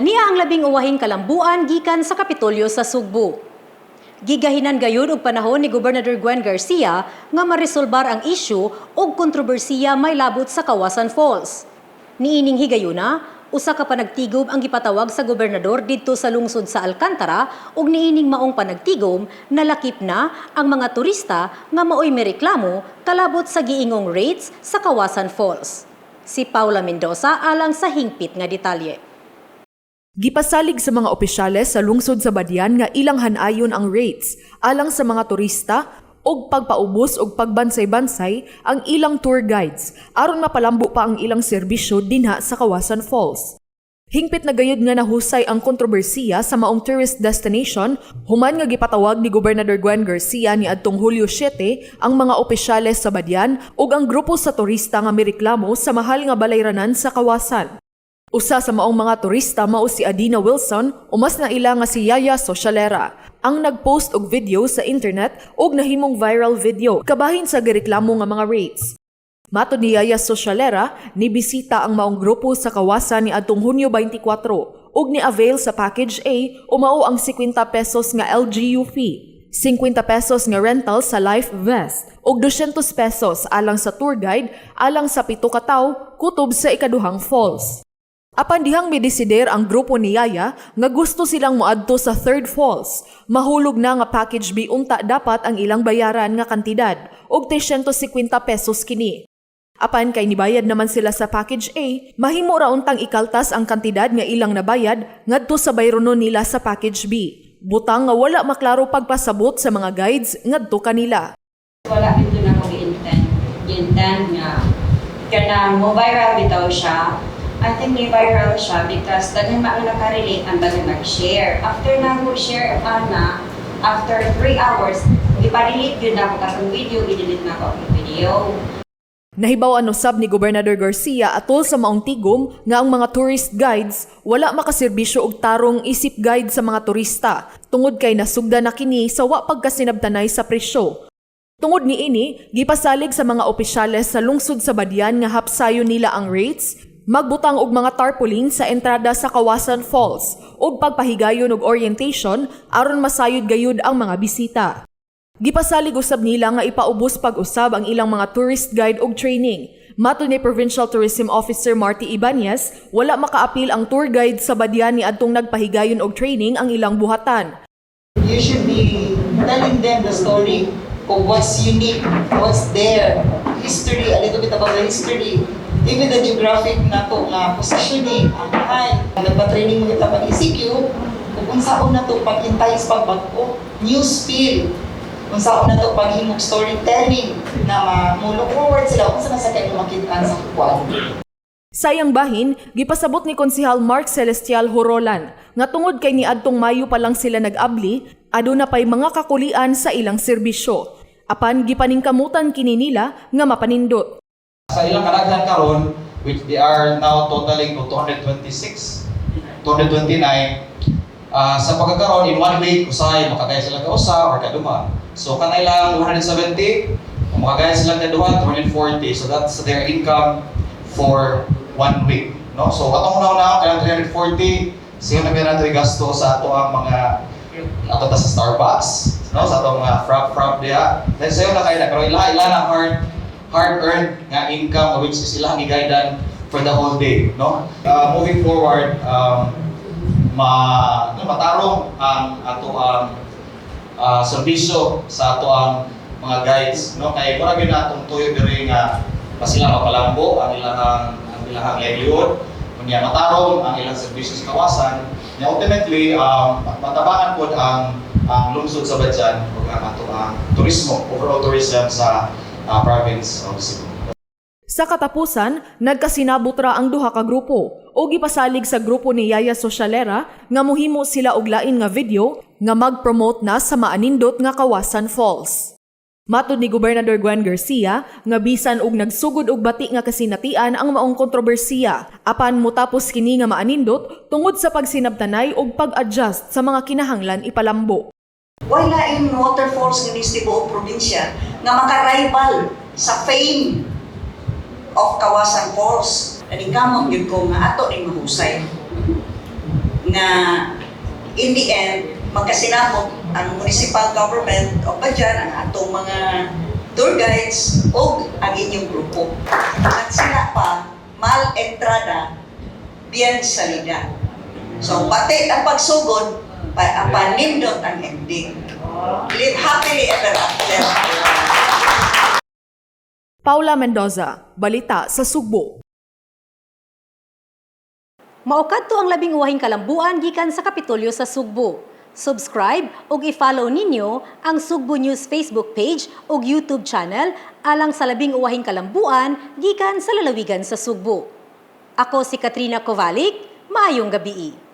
Ania ang 11 kalambuan gikan sa Kapitolyo sa Sugbo. Gigahinan gayon og panahon ni Gobernador Gwen Garcia nga maresolbar ang isyu og kontrobersiya may labot sa Kawasan Falls. Niining higayuna, usa ka panagtigom ang gipatawag sa gobernador didto sa lungsod sa Alcantara ug niining maong panagtigom nalakip na ang mga turista nga maoy mireklamo kalabot sa giingong rates sa Kawasan Falls. Si Paula Mendoza alang sa hingpit nga detalye. Gipasalig sa mga opisyales sa lungsod sa Badian nga ilang hanayon ang rates alang sa mga turista og pagpaubos og pagbansay-bansay ang ilang tour guides aron mapalambo pa ang ilang serbisyo dinha sa Kawasan Falls. Hingpit na gayud nga nahusay ang kontrobersiya sa maong tourist destination human nga gipatawag ni Gobernador Gwen Garcia ni adtong Hulyo 7 ang mga opisyales sa Badian ug ang grupo sa turista nga mireklamo sa mahal nga balayranan sa Kawasan. Usa sa maong mga turista mao si Adina Wilson, umas na ila nga si Yaya Socialera, ang nagpost og video sa internet og nahimong viral video kabahin sa gireklamo nga mga rates. Matod ni Yaya Socialera, nibisita ang maong grupo sa Kawasan ni adtong Hunyo 24 ug ni-avail sa Package A o mao ang 50 pesos nga LGU fee, 50 pesos nga rental sa life vest ug 200 pesos alang sa tour guide alang sa 7 ka tawo kutob sa ikaduhang falls. Apan dihang midesider ang grupo ni Yaya nga gusto silang moadto sa third falls, mahulog na nga package B unta dapat ang ilang bayaran nga kantidad og 350 pesos kini. Apan kay nibayad naman sila sa package A, mahimo ra untang ikaltas ang kantidad nga ilang nabayad ngadto sa bayronon nila sa package B. Butang nga wala maklaro pagpasabot sa mga guides ngadto kanila. Wala ito na ko gi-intend nga kanang mo viral bitaw siya. I think may viral siya because daghan ba ang nakarelate ang daghan nag-share. After na ko share ana, after 3 hours, ipa-delete yun na ko katong video, i-delete na ko ang video. Nahibaw usab ni Gobernador Garcia atol sa maong tigom nga ang mga tourist guides wala makaserbisyo og tarong isip guide sa mga turista tungod kay nasugda na kini sa wa pagkasinabtanay sa presyo. Tungod niini, gipasalig sa mga opisyales sa lungsod sa Badian nga hapsayon nila ang rates, magbutang og mga tarpaulin sa entrada sa Kawasan Falls ug pagpahigayon og orientation aron masayod gayud ang mga bisita. Gipasalig usab nila nga ipaubos pag-usab ang ilang mga tourist guide og training. Matod ni Provincial Tourism Officer Marty Ibanez, wala makaapil ang tour guide sa Badian ni adtong nagpahigayon og training ang ilang buhatan. You should be telling them the story of what's unique, what's there, history, a little bit about the history. Even the geographic na to nga positioning, ang height. Nagpa-training mo kita pag-ECQ, kung saan na to pag-intay sa pagbago, new spill, kung saan na to paghimog storytelling na mo-look forward sila kung saan sa kayo makitaan sa kuwan. Sayang bahin, gipasabot ni Konsehal Mark Celestial Horolan nga tungod kay niadtong Mayo pa lang sila nag-abli, aduna pay mga kakulian sa ilang serbisyo. Apan gipaningkamutan kini nila nga mapanindot. Sa ilang kadaghan karon, which they are now totaling to 226, 229, sa pagkakaroon in 1 week, usahay makagaya sila ka usa or kaduma. So kanailang 170, makagaya sila kaduha 240. So that's their income for 1 week. No? So atong una kanang 340, siya na nato gasto sa ato ang mga ato ta sa Starbucks, no? Sa ato mga frap diha. Then sayo na kay na pero ila na hard-earned nga income which is ilang i-guidan for the whole day, no? Moving forward, matarong ang ato ang serbisyo sa ato ang mga guides, no? Kay mura gyud natong tuyo diri nga sila mapalambo ang ilang livelihood, kunya matarong ang ilang serbisyo sa Kawasan. Ultimately, matabangan pod ang lungsod sa Badian ug ang ato ang turismo, overall tourism sa province of Cebu. Sa katapusan, nagkasinabot ra ang duha ka grupo o gipasalig sa grupo ni Yaya Socialera nga mohimo sila og lain nga video nga mag-promote na sa maanindot nga Kawasan Falls. Matod ni Gobernador Gwen Garcia nga bisan og nagsugod og bati nga kasinatian ang maong kontrobersiya apan motapos kini nga maanindot tungod sa pagsinabtanay og pag-adjust sa mga kinahanglan ipalambo. Wala yung waterfalls ng Cebu probinsya nga maka-rival sa fame of Kawasan Falls. Nanikamot yun ko nga ato ning mahusay. nga in the end, magkasinabot ang municipal government o pa dyan, ang atong mga tour guides o ang inyong grupo. At sila pa, mal entrada, bien salida. So, pati ang pagsugod, panindot ang ending. Live happily ever after. Paula Mendoza, Balita sa Sugbo. Maukadto ang labing uwahing kalambuan gikan sa Kapitolyo sa Sugbo. Subscribe ug i-follow ninyo ang Sugbo News Facebook page ug YouTube channel alang sa labing uwahing kalambuan gikan sa lalawigan sa Sugbo. Ako si Katrina Kovalik, maayong gabi.